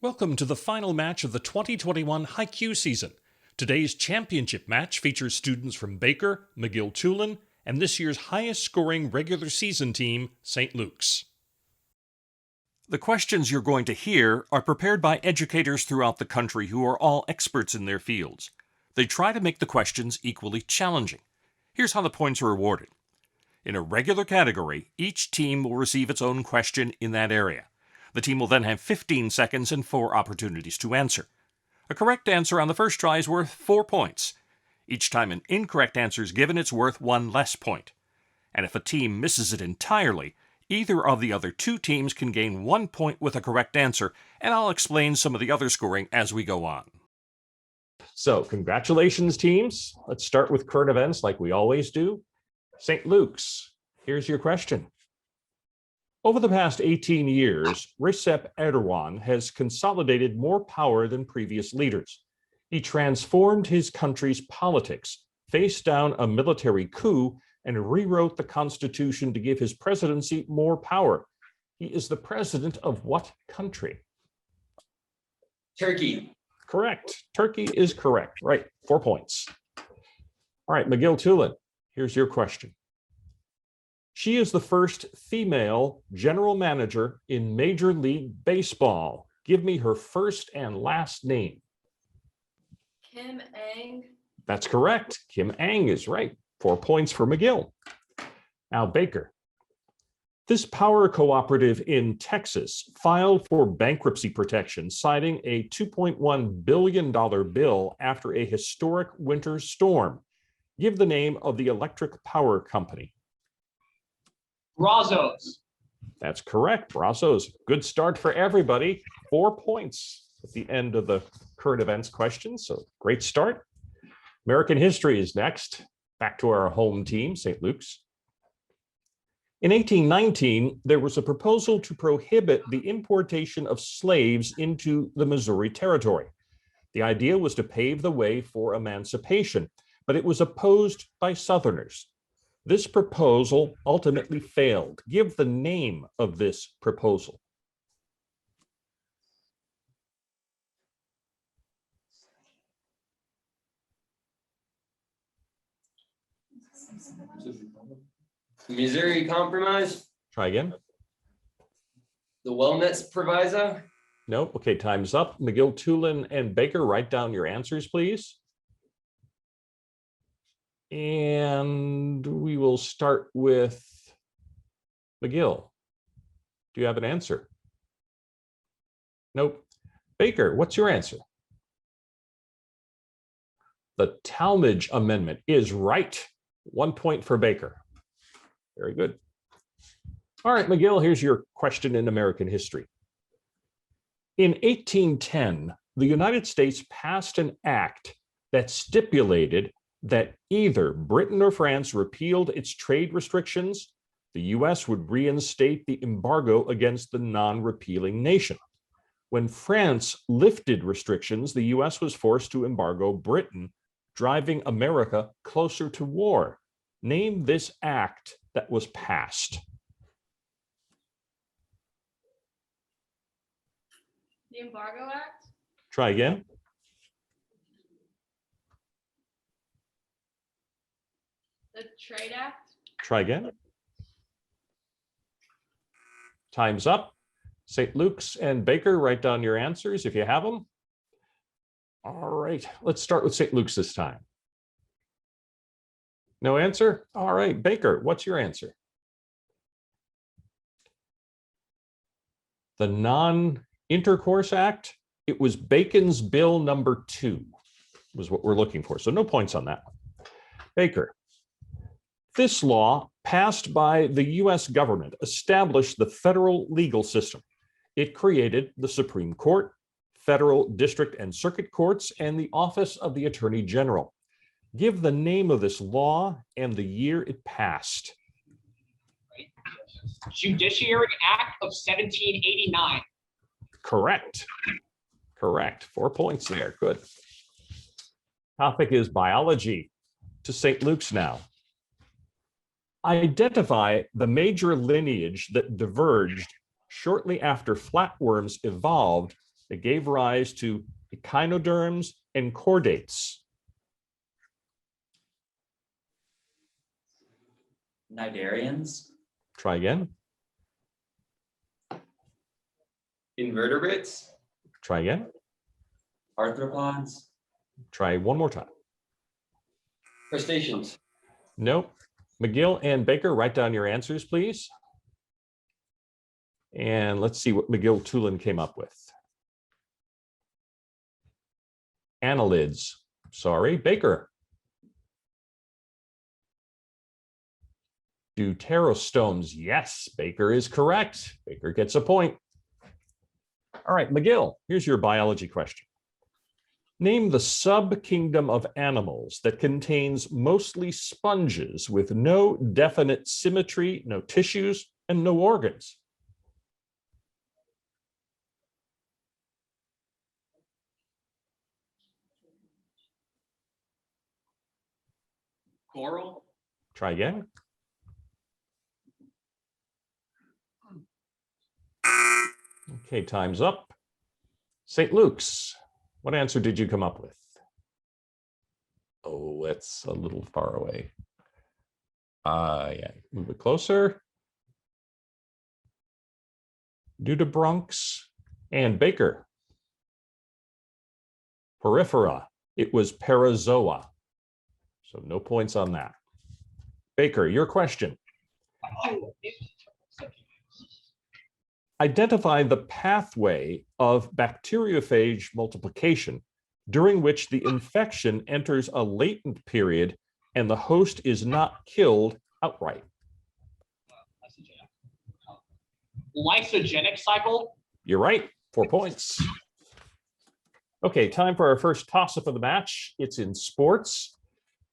Welcome to the final match of the 2021 HiQ season. Today's championship match features students from Baker, McGill-Toolen, and this year's highest-scoring regular season team, St. Luke's. The questions you're going to hear are prepared by educators throughout the country who are all experts in their fields. They try to make the questions equally challenging. Here's how the points are awarded. In a regular category, each team will receive its own question in that area. The team will then have 15 seconds and 4 opportunities to answer. A correct answer on the first try is worth 4 points. Each time an incorrect answer is given, it's worth 1 less point. And if a team misses it entirely, either of the other 2 teams can gain 1 point with a correct answer, and I'll explain some of the other scoring as we go on. So, congratulations, teams. Let's start with current events like we always do. St. Luke's, here's your question. Over the past 18 years, Recep Erdogan has consolidated more power than previous leaders. He transformed his country's politics, faced down a military coup, and rewrote the constitution to give his presidency more power. He is the president of what country? Turkey. Correct. Turkey is correct. Right. 4 points. All right, McGill-Toolen, here's your question. She is the first female general manager in Major League Baseball. Give me her first and last name. Kim Ang. That's correct. Kim Ang is right. 4 points for McGill. Now, Baker. This power cooperative in Texas filed for bankruptcy protection, citing a $2.1 billion bill after a historic winter storm. Give the name of the electric power company. Brazos. That's correct. Brazos. Good start for everybody. 4 points at the end of the current events question. So great start. American history is next. Back to our home team, St. Luke's. In 1819, there was a proposal to prohibit the importation of slaves into the Missouri Territory. The idea was to pave the way for emancipation, but it was opposed by Southerners. This proposal ultimately failed. Give the name of this proposal. Missouri Compromise. Try again. The Wellness Proviso. Nope. Okay, time's up. McGill-Toolen and Baker, write down your answers, please. And we will start with McGill. Do you have an answer? Nope. Baker, what's your answer? The Talmadge Amendment is right. 1 point for Baker. Very good. All right, McGill, here's your question in American history. In 1810, the United States passed an act that stipulated that either Britain or France repealed its trade restrictions, the US would reinstate the embargo against the non-repealing nation. When France lifted restrictions, the US was forced to embargo Britain, driving America closer to war. Name this act that was passed. The Embargo Act. Try again. The Trade Act. Try again. Time's up. St. Luke's and Baker, write down your answers if you have them. All right, let's start with St. Luke's this time. No answer? All right, Baker, what's your answer? The Non-Intercourse Act. It was Bacon's Bill number 2 was what we're looking for. So no points on that one. Baker. This law, passed by the US government, established the federal legal system. It created the Supreme Court, federal district and circuit courts, and the Office of the Attorney General. Give the name of this law and the year it passed. Judiciary Act of 1789. Correct. Correct. 4 points there. Good. Topic is biology. To St. Luke's now. Identify the major lineage that diverged shortly after flatworms evolved that gave rise to echinoderms and chordates? Cnidarians. Try again. Invertebrates. Try again. Arthropods. Try one more time. Crustaceans. Nope. McGill and Baker, write down your answers, please. And let's see what McGill-Toolen came up with. Annelids. Sorry. Baker. Deuterostomes. Yes, Baker is correct. Baker gets a point. All right, McGill, here's your biology question. Name the subkingdom of animals that contains mostly sponges with no definite symmetry, no tissues, and no organs. Coral. Try again. Okay, time's up. St. Luke's, what answer did you come up with? Oh, it's a little far away. Yeah, move it closer. Nudibranchs and Baker. Porifera, it was Parazoa. So no points on that. Baker, your question. Identify the pathway of bacteriophage multiplication during which the infection enters a latent period and the host is not killed outright. Lysogenic cycle. You're right, 4 points. Okay, time for our first toss-up of the match. It's in sports.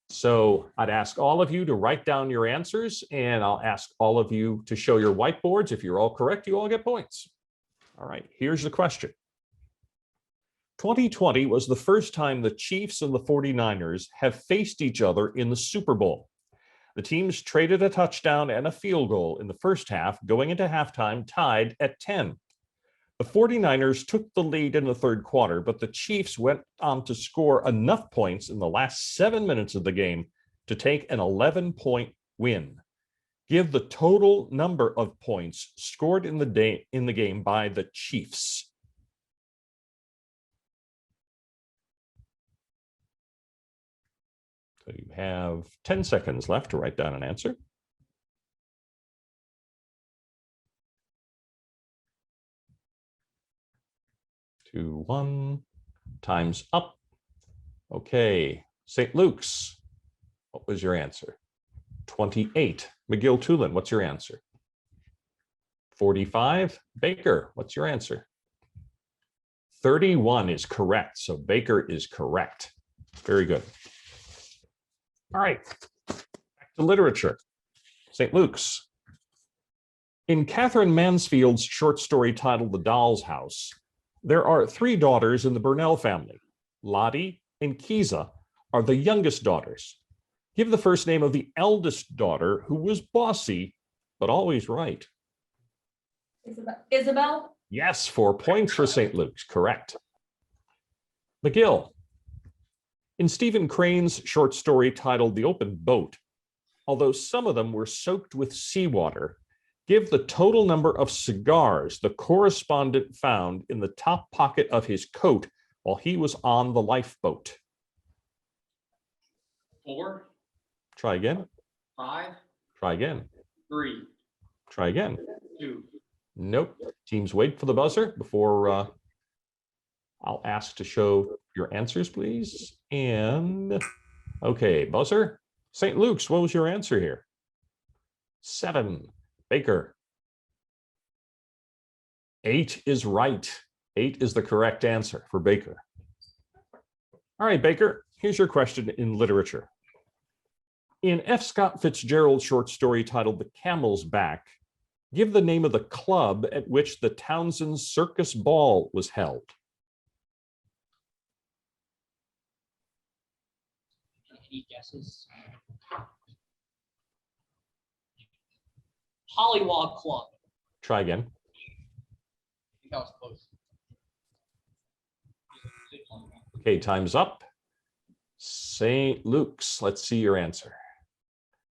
So I'd ask all of you to write down your answers, and I'll ask all of you to show your whiteboards. If you're all correct, you all get points. All right, here's the question. 2020 was the first time the Chiefs and the 49ers have faced each other in the Super Bowl. The teams traded a touchdown and a field goal in the first half, going into halftime tied at 10. The 49ers took the lead in the third quarter, but the Chiefs went on to score enough points in the last 7 minutes of the game to take an 11-point win. Give the total number of points scored in the game by the Chiefs. So you have 10 seconds left to write down an answer. 2, 1. Time's up. Okay, St. Luke's, what was your answer? 28. McGill-Toolen, what's your answer? 45. Baker, what's your answer? 31 is correct, so Baker is correct. Very good. All right, back to literature. St. Luke's. In Catherine Mansfield's short story titled The Doll's House, there are 3 daughters in the Burnell family. Lottie and Kiza are the youngest daughters. Give the first name of the eldest daughter who was bossy, but always right. Isabel. Yes, 4 points for St. Luke's, correct. McGill. In Stephen Crane's short story titled The Open Boat, although some of them were soaked with seawater, give the total number of cigars the correspondent found in the top pocket of his coat while he was on the lifeboat. 4. Try again. 5. Try again. 3. Try again. 2. Nope. Teams wait for the buzzer before I'll ask to show your answers, please. And okay, buzzer. St. Luke's, what was your answer here? 7. Baker. 8 is right. 8 is the correct answer for Baker. All right, Baker, here's your question in literature. In F. Scott Fitzgerald's short story titled The Camel's Back, give the name of the club at which the Townsend Circus Ball was held. Any guesses? Pollywog Club. Try again. I think that was close. Okay, time's up. St. Luke's, let's see your answer.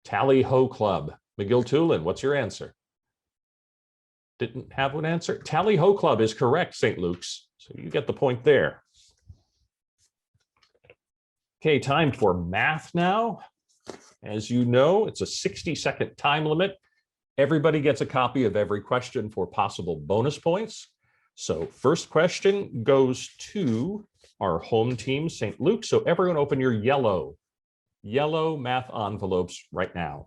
Tally Ho Club. McGill-Toolen, what's your answer? Didn't have an answer. Tally Ho Club is correct, St. Luke's. So you get the point there. Okay, time for math now. As you know, it's a 60-second time limit. Everybody gets a copy of every question for possible bonus points. So first question goes to our home team, St. Luke. So everyone open your yellow math envelopes right now.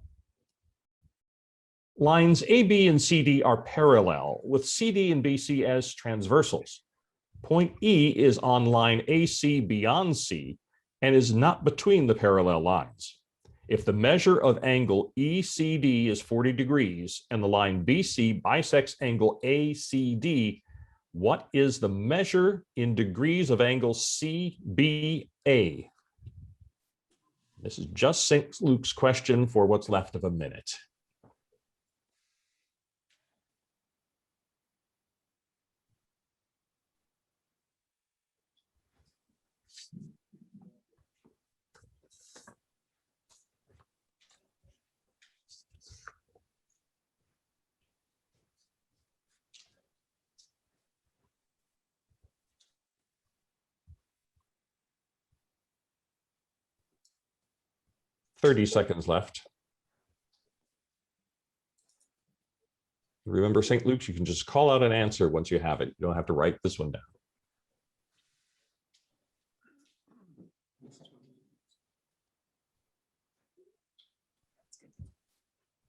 Lines AB and CD are parallel, with CD and BC as transversals. Point E is on line AC beyond C and is not between the parallel lines. If the measure of angle ECD is 40 degrees and the line BC bisects angle ACD, what is the measure in degrees of angle CBA? This is just St. Luke's question for what's left of a minute. $30 left. Remember, St. Luke's, you can just call out an answer once you have it. You don't have to write this one down.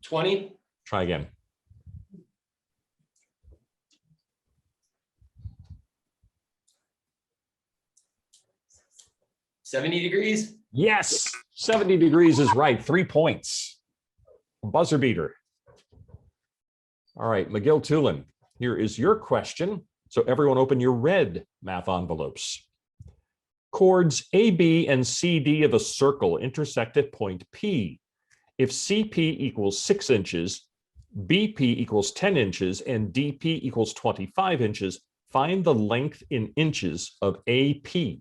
20, Try again. $70. Yes, 70 degrees is right. 3 points. Buzzer beater. All right, McGill-Toolen, here is your question. So everyone open your red math envelopes. Chords AB and CD of a circle intersect at point P. If CP equals 6 inches, BP equals 10 inches, and DP equals 25 inches, find the length in inches of AP.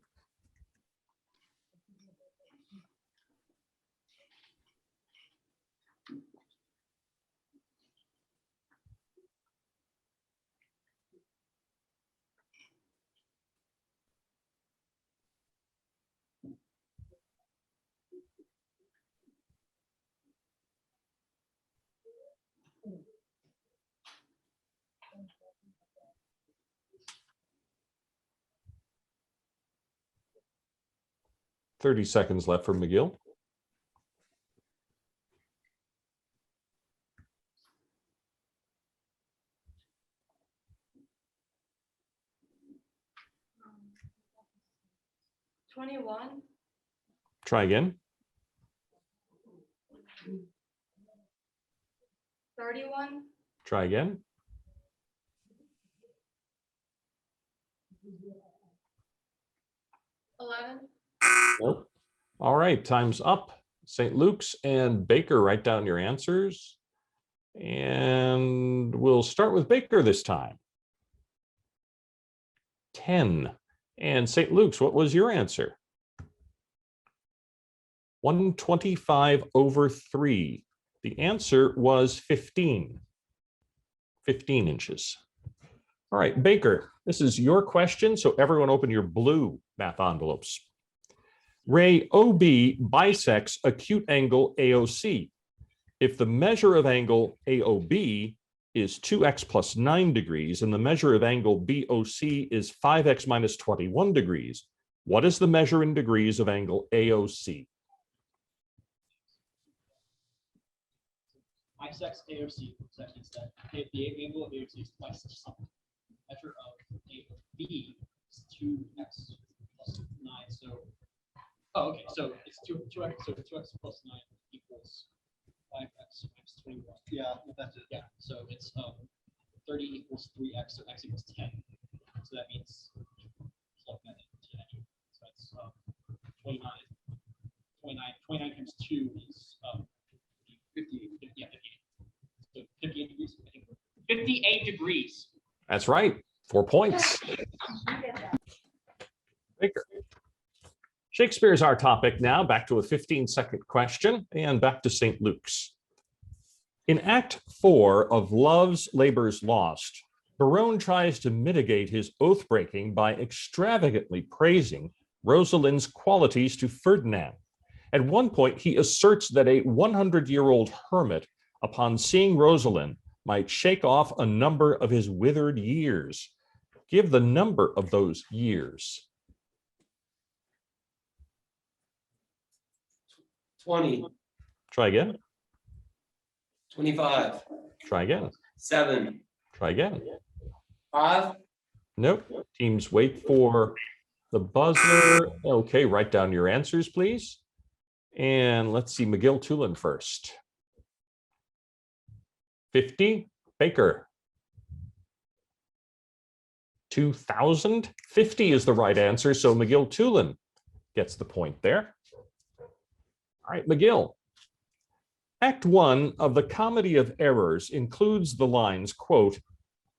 $30 left for McGill. $21. Try again. 31. Try again. $11. Nope. All right, time's up. St. Luke's and Baker, write down your answers. And we'll start with Baker this time. 10. And St. Luke's, what was your answer? 125/3. The answer was 15. 15 inches. All right, Baker, this is your question. So everyone open your blue math envelopes. Ray OB bisects acute angle AOC. If the measure of angle AOB is 2x plus 9 degrees and the measure of angle BOC is 5x minus 21 degrees, what is the measure in degrees of angle AOC? Bisects AOC. So that means that if the angle of AOC is twice something, measure of AOB is 2x plus 9. So, oh, okay. So it's 2x. So 2x plus 9 equals 5x minus 21. Yeah, that's it. Yeah. So it's 30 equals 3x. So x equals 10. So that means plug that into 10. So that's 29. 29 times 2 is 58. Yeah, 58. So 58 degrees. I think 58 degrees. That's right. 4 points. Baker. Shakespeare is our topic now. Back to a 15-second question and back to St. Luke's. In Act 4 of Love's Labour's Lost, Barone tries to mitigate his oath-breaking by extravagantly praising Rosalind's qualities to Ferdinand. At one point, he asserts that a 100-year-old hermit, upon seeing Rosalind, might shake off a number of his withered years. Give the number of those years. 20, Try again. 25, Try again. 7, Try again. 5, Nope. Teams wait for the buzzer. Okay, write down your answers, please. And let's see, McGill-Toolen first. 50, Baker. 2,000. 50 is the right answer, so McGill-Toolen gets the point there. All right, McGill. Act 1 of the Comedy of Errors includes the lines, quote,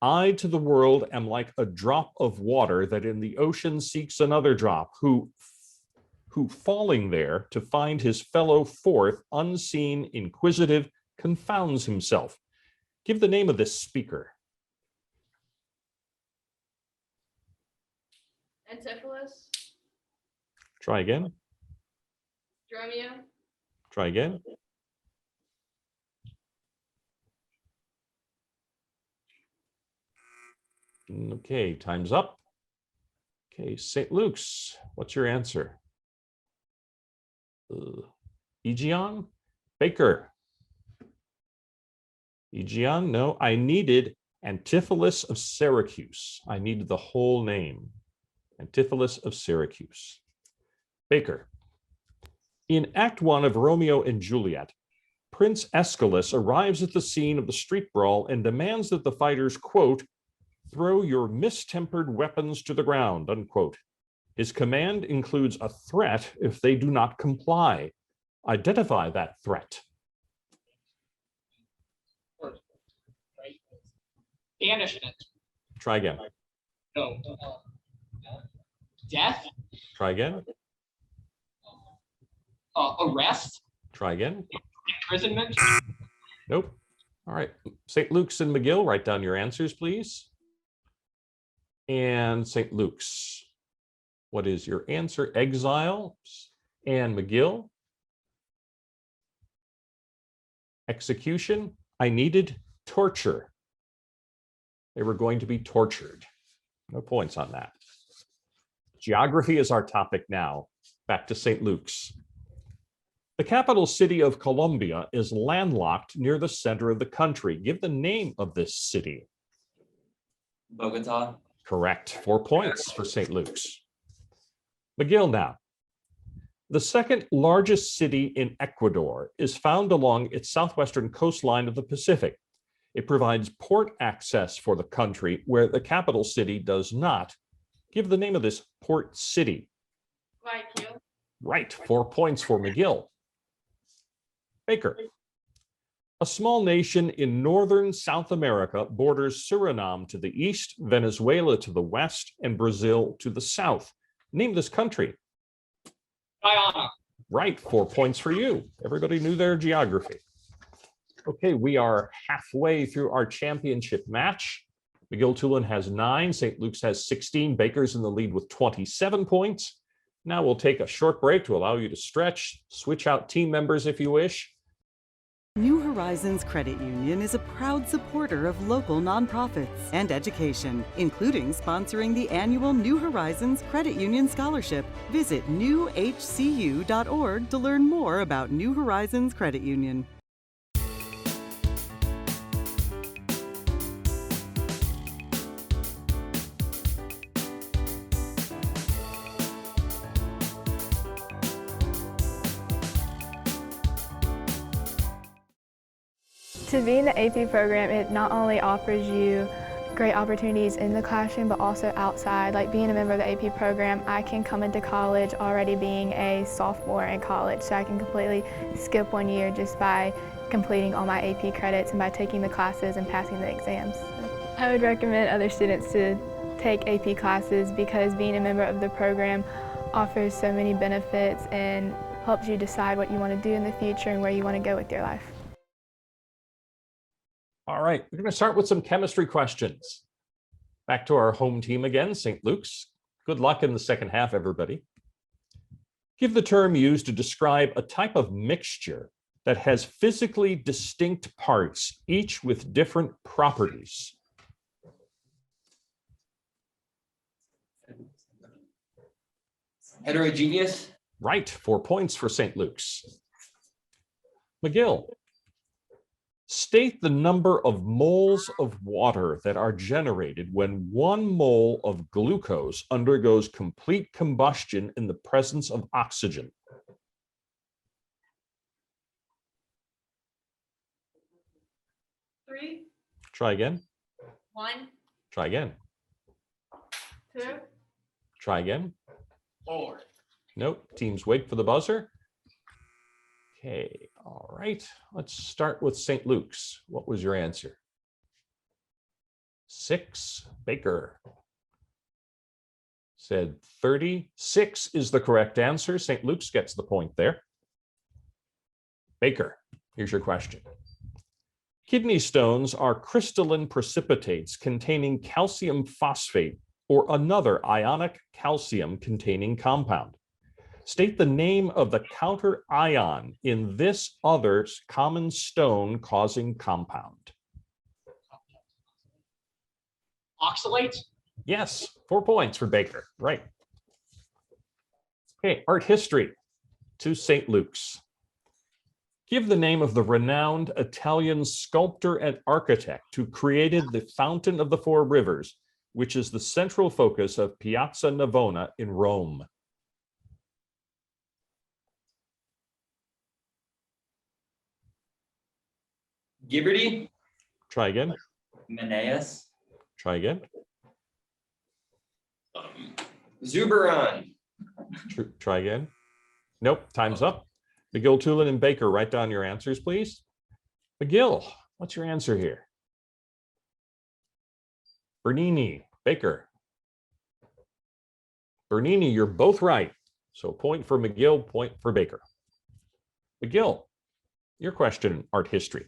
"I to the world am like a drop of water that in the ocean seeks another drop, who falling there to find his fellow forth, unseen, inquisitive, confounds himself." Give the name of this speaker. Antipholus, Try again. Dromio, Try again. Okay, time's up. Okay, St. Luke's, what's your answer? Aegeon? Baker? Aegeon? No, I needed Antipholus of Syracuse. I needed the whole name. Antipholus of Syracuse. Baker. In Act 1 of Romeo and Juliet, Prince Aeschylus arrives at the scene of the street brawl and demands that the fighters, quote, "throw your mistempered weapons to the ground," unquote. His command includes a threat if they do not comply. Identify that threat. Banishment. Try again. No. Death. Try again. Arrest. Try again. Imprisonment. Nope. All right. St. Luke's and McGill, write down your answers, please. And St. Luke's, what is your answer? Exile. And McGill? Execution. I needed torture. They were going to be tortured. No points on that. Geography is our topic now. Back to St. Luke's. The capital city of Colombia is landlocked near the center of the country. Give the name of this city. Bogota. Correct. 4 points for St. Luke's. McGill now. The second largest city in Ecuador is found along its southwestern coastline of the Pacific. It provides port access for the country where the capital city does not. Give the name of this port city. HiQ, Right. 4 points for McGill. Baker. A small nation in northern South America borders Suriname to the east, Venezuela to the west, and Brazil to the south. Name this country. Guyana. Right. 4 points for you. Everybody knew their geography. Okay, we are halfway through our championship match. McGill-Toolen has 9, St. Luke's has 16, Baker's in the lead with 27 points. Now we'll take a short break to allow you to stretch, switch out team members if you wish. New Horizons Credit Union is a proud supporter of local nonprofits and education, including sponsoring the annual New Horizons Credit Union Scholarship. Visit newhcu.org to learn more about New Horizons Credit Union. To be in the AP program, it not only offers you great opportunities in the classroom, but also outside. Like being a member of the AP program, I can come into college already being a sophomore in college, so I can completely skip 1 year just by completing all my AP credits and by taking the classes and passing the exams. I would recommend other students to take AP classes because being a member of the program offers so many benefits and helps you decide what you want to do in the future and where you want to go with your life. All right, we're going to start with some chemistry questions. Back to our home team again, St. Luke's. Good luck in the second half, everybody. Give the term used to describe a type of mixture that has physically distinct parts, each with different properties. Heterogeneous. Right, 4 points for St. Luke's. McGill, state the number of moles of water that are generated when 1 mole of glucose undergoes complete combustion in the presence of oxygen. Three, Try again. 1, Try again. 2, Try again. 4. Nope. Teams wait for the buzzer. Okay. All right. Let's start with St. Luke's. What was your answer? 6. Baker said 36 is the correct answer. St. Luke's gets the point there. Baker, here's your question. Kidney stones are crystalline precipitates containing calcium phosphate or another ionic calcium containing compound. State the name of the counter ion in this other common stone causing compound. Oxalate? Yes, 4 points for Baker. Right. Okay, art history to St. Luke's. Give the name of the renowned Italian sculptor and architect who created the Fountain of the Four Rivers, which is the central focus of Piazza Navona in Rome. Gibberty. Try again. Menaeus. Try again. Zuberon. Try again. Nope, time's up. McGill-Toolen and Baker, write down your answers, please. McGill, what's your answer here? Bernini. Baker. Bernini, you're both right. So point for McGill, point for Baker. McGill, your question, art history.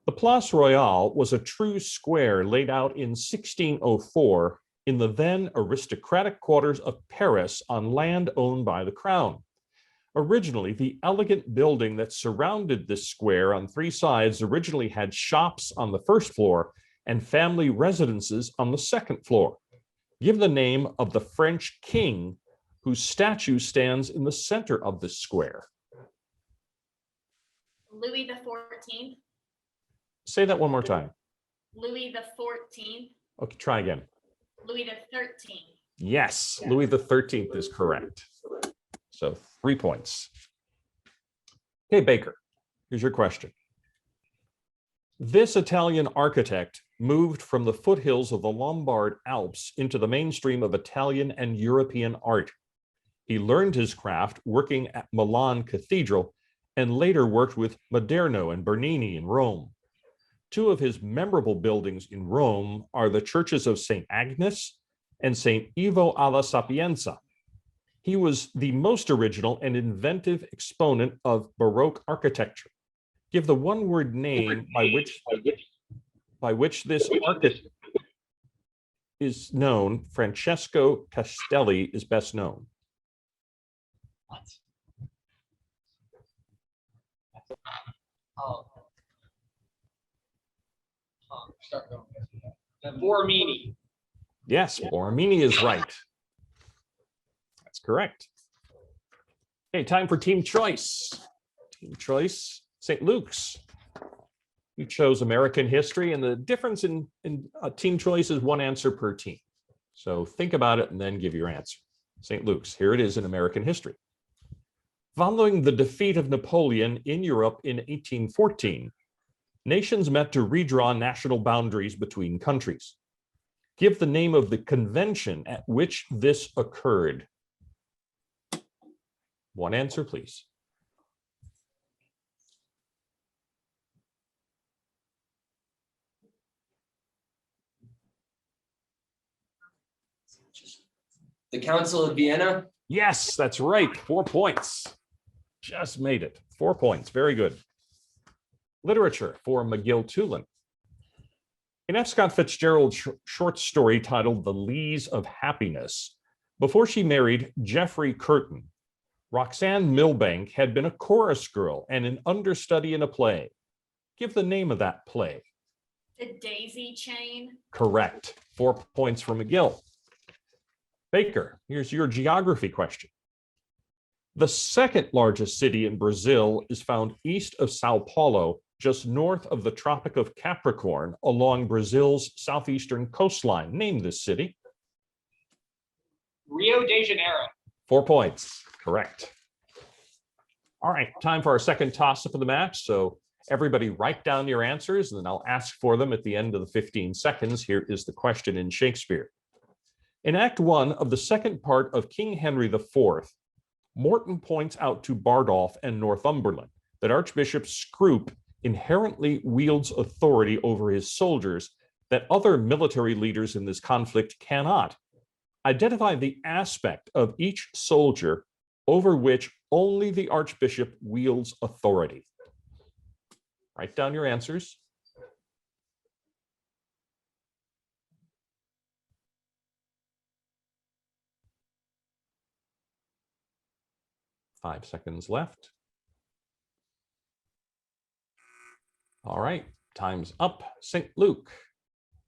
The Place Royale was a true square laid out in 1604 in the then aristocratic quarters of Paris on land owned by the crown. Originally, the elegant building that surrounded this square on 3 sides originally had shops on the first floor and family residences on the second floor. Give the name of the French king whose statue stands in the center of this square. Louis the 14th. Say that one more time. Louis the 14th. Okay, try again. Louis the 13th. Yes, Louis the 13th is correct. So 3 points. Okay, Baker, here's your question. This Italian architect moved from the foothills of the Lombard Alps into the mainstream of Italian and European art. He learned his craft working at Milan Cathedral and later worked with Maderno and Bernini in Rome. 2 of his memorable buildings in Rome are the churches of St. Agnes and St. Ivo alla Sapienza. He was the most original and inventive exponent of Baroque architecture. Give the one-word name by which this architect is known. Francesco Castelli is best known. What? Oh. Start going. Borromini. Yes, Borromini is right. That's correct. Okay, time for team choice. Team choice, St. Luke's. You chose American history, and the difference in team choice is 1 answer per team. So think about it and then give your answer. St. Luke's, here it is in American history. Following the defeat of Napoleon in Europe in 1814, nations met to redraw national boundaries between countries. Give the name of the convention at which this occurred. 1 answer, please. The Council of Vienna. Yes, that's right. 4 points. Just made it. 4 points. Very good. Literature for McGill-Toolen. In F. Scott Fitzgerald's short story titled The Lees of Happiness, before she married Geoffrey Curtin, Roxanne Milbank had been a chorus girl and an understudy in a play. Give the name of that play. The Daisy Chain. Correct. 4 points for McGill. Baker, here's your geography question. The second largest city in Brazil is found east of Sao Paulo, just north of the Tropic of Capricorn, along Brazil's southeastern coastline. Name this city. Rio de Janeiro. 4 points. Correct. All right, time for our second toss-up of the match. So everybody write down your answers, and then I'll ask for them at the end of the 15 seconds. Here is the question in Shakespeare. In Act 1 of the second part of King Henry IV, Morton points out to Bardolph and Northumberland that Archbishop Scrope inherently wields authority over his soldiers that other military leaders in this conflict cannot. Identify the aspect of each soldier over which only the Archbishop wields authority. Write down your answers. Five seconds left. All right, time's up. St. Luke,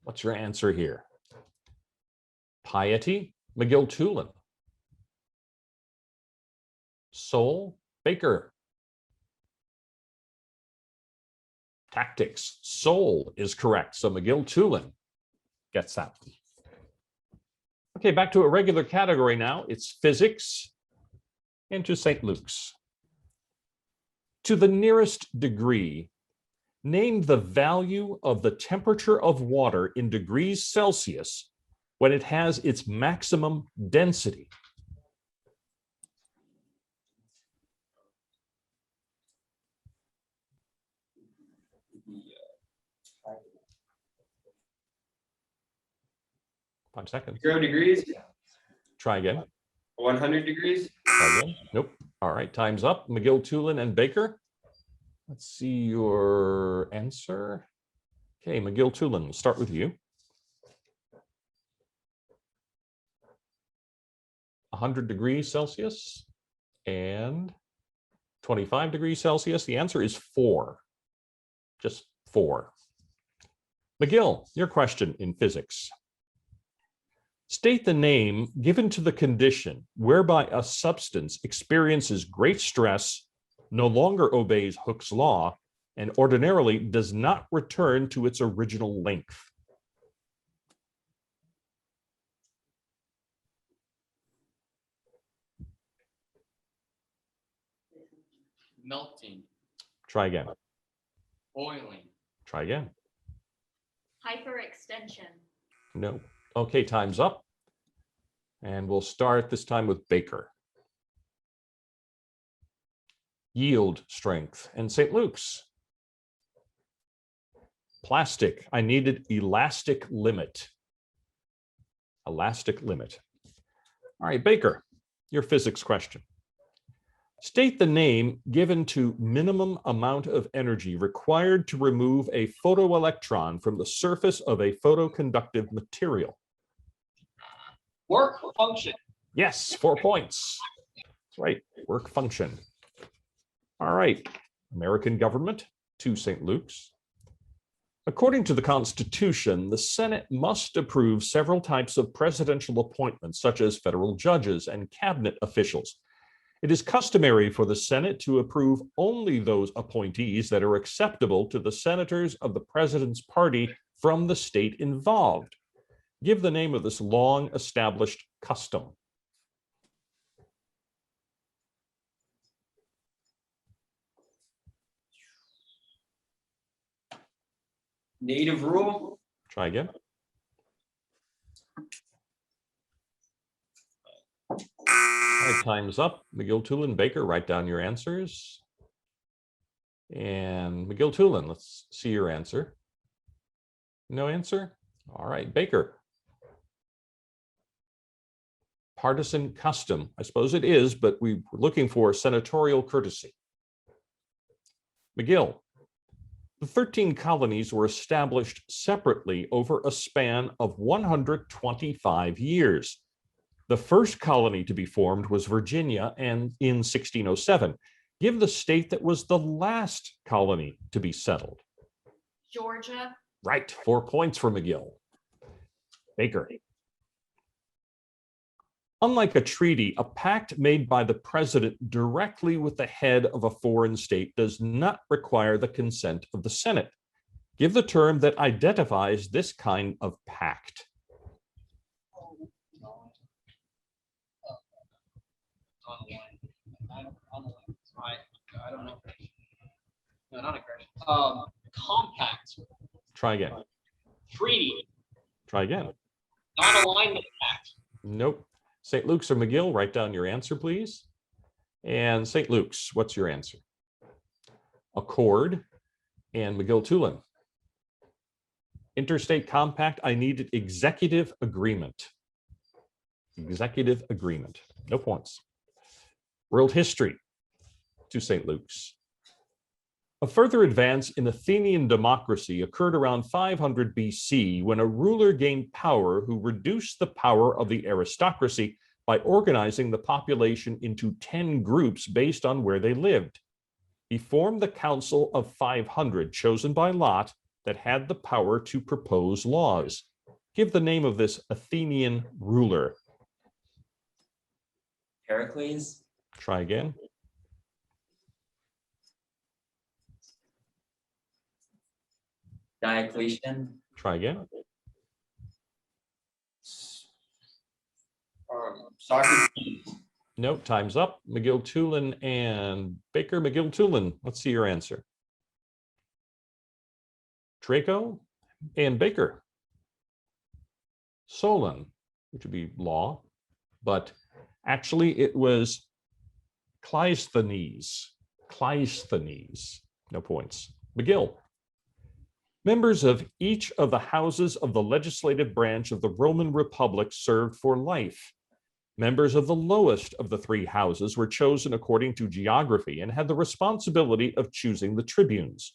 what's your answer here? Piety, McGill-Toolen. Soul, Baker. Tactics, soul is correct. So McGill-Toolen gets that. Okay, back to a regular category now. It's physics into St. Luke's. To the nearest degree, name the value of the temperature of water in degrees Celsius when it has its maximum density. Five seconds. 0 degrees, Try again. 100 degrees. Try again. Nope. All right, time's up. McGill-Toolen and Baker. Let's see your answer. Okay, McGill-Toolen, we'll start with you. 100 degrees Celsius and 25 degrees Celsius. The answer is 4. Just 4. McGill, your question in physics. State the name given to the condition whereby a substance experiences great stress, no longer obeys Hooke's law, and ordinarily does not return to its original length. Melting. Try again. Boiling. Try again. Hyperextension. No. Okay, time's up. And we'll start this time with Baker. Yield strength. And St. Luke's. Plastic. I needed elastic limit. Elastic limit. All right, Baker, your physics question. State the name given to minimum amount of energy required to remove a photoelectron from the surface of a photoconductive material. Work function. Yes, 4 points. That's right, work function. All right, American government to St. Luke's. According to the Constitution, the Senate must approve several types of presidential appointments, such as federal judges and cabinet officials. It is customary for the Senate to approve only those appointees that are acceptable to the senators of the president's party from the state involved. Give the name of this long-established custom. Native rule. Try again. All right, time's up. McGill-Toolen, Baker, write down your answers. And McGill-Toolen, let's see your answer. No answer? All right, Baker. partisan custom? I suppose it is, but we were looking for senatorial courtesy. McGill. The 13 colonies were established separately over a span of 125 years. The first colony to be formed was Virginia, and in 1607. Give the state that was the last colony to be settled. Georgia. Right, 4 points for McGill. Baker. Unlike a treaty, a pact made by the president directly with the head of a foreign state does not require the consent of the Senate. Give the term that identifies this kind of pact. I don't know. No, not aggression. Compact. Try again. Treaty. Try again. Non-alignment pact. Nope. St. Luke's or McGill, write down your answer, please. And St. Luke's, what's your answer? Accord. And McGill-Toolen. Interstate compact, I needed executive agreement. Executive agreement. No points. World history to St. Luke's. A further advance in Athenian democracy occurred around 500 BC when a ruler gained power who reduced the power of the aristocracy by organizing the population into 10 groups based on where they lived. He formed the Council of 500, chosen by lot, that had the power to propose laws. Give the name of this Athenian ruler. Pericles. Try again. Diocletian. Try again. Socrates. No, time's up. McGill-Toolen and Baker. McGill-Toolen, let's see your answer. Draco and Baker. Solon, which would be law, but actually it was Cleisthenes. Cleisthenes. No points. McGill. Members of each of the houses of the legislative branch of the Roman Republic served for life. Members of the lowest of the three houses were chosen according to geography and had the responsibility of choosing the tribunes.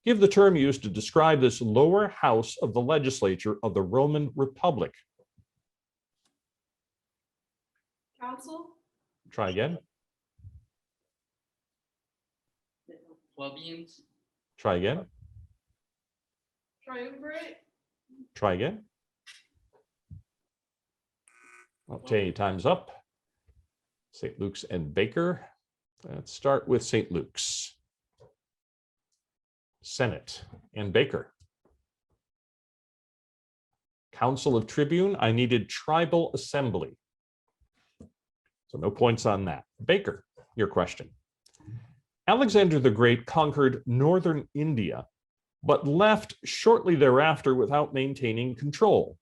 Give the term used to describe this lower house of the legislature of the Roman Republic. Council. Try again. Plebeians. Try again. Triumvirate. Try again. Okay, time's up. St. Luke's and Baker. Let's start with St. Luke's. Senate and Baker. Council of Tribune, I needed tribal assembly. So no points on that. Baker, your question. Alexander the Great conquered northern India, but left shortly thereafter without maintaining control.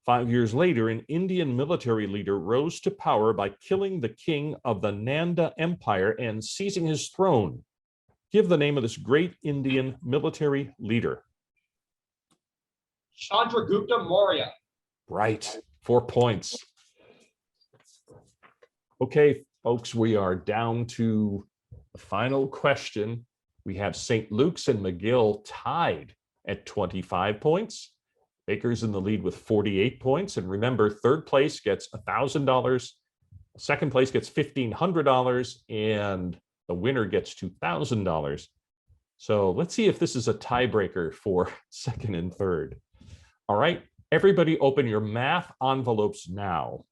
5 years later, an Indian military leader rose to power by killing the king of the Nanda Empire and seizing his throne. Give the name of this great Indian military leader. Chandragupta Maurya. Right, 4 points. Okay, folks, we are down to the final question. We have St. Luke's and McGill tied at 25 points. Baker's in the lead with 48 points. And remember, third place gets $1,000. Second place gets $1,500. And the winner gets $2,000. So let's see if this is a tiebreaker for second and third. All right, everybody open your math envelopes now.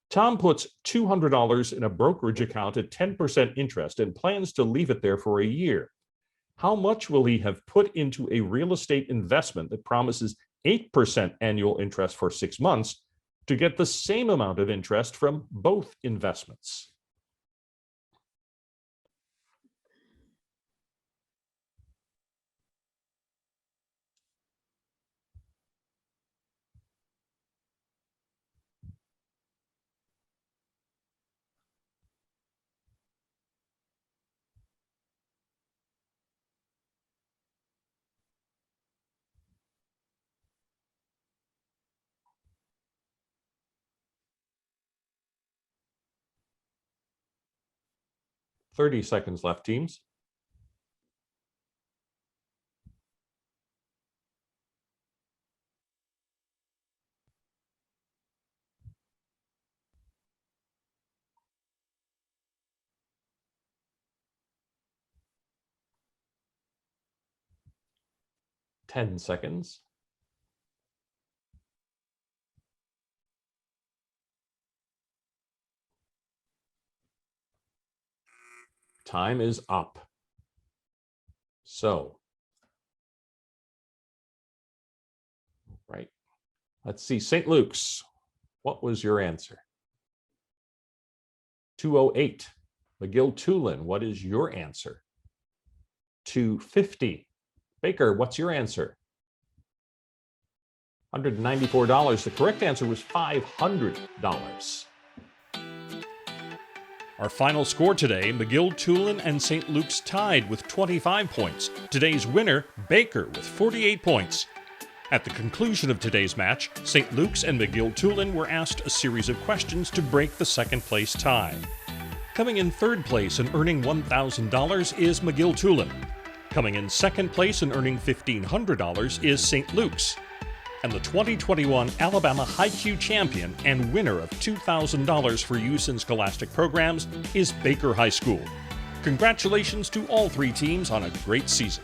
Tom puts $200 in a brokerage account at 10% interest and plans to leave it there for a year. How much will he have put into a real estate investment that promises 8% annual interest for 6 months to get the same amount of interest from both investments? 30 seconds left, teams. Ten seconds. Time is up. So, right. Let's see, St. Luke's. What was your answer? 208. McGill-Toolen, what is your answer? 250. Baker, what's your answer? $194. The correct answer was $500. Our final score today, McGill-Toolen and St. Luke's tied with 25 points. Today's winner, Baker, with 48 points. At the conclusion of today's match, St. Luke's and McGill-Toolen were asked a series of questions to break the second place tie. Coming in third place and earning $1,000 is McGill-Toolen. Coming in second place and earning $1,500 is St. Luke's. And the 2021 Alabama HiQ champion and winner of $2,000 for use in scholastic programs is Baker High School. Congratulations to all three teams on a great season.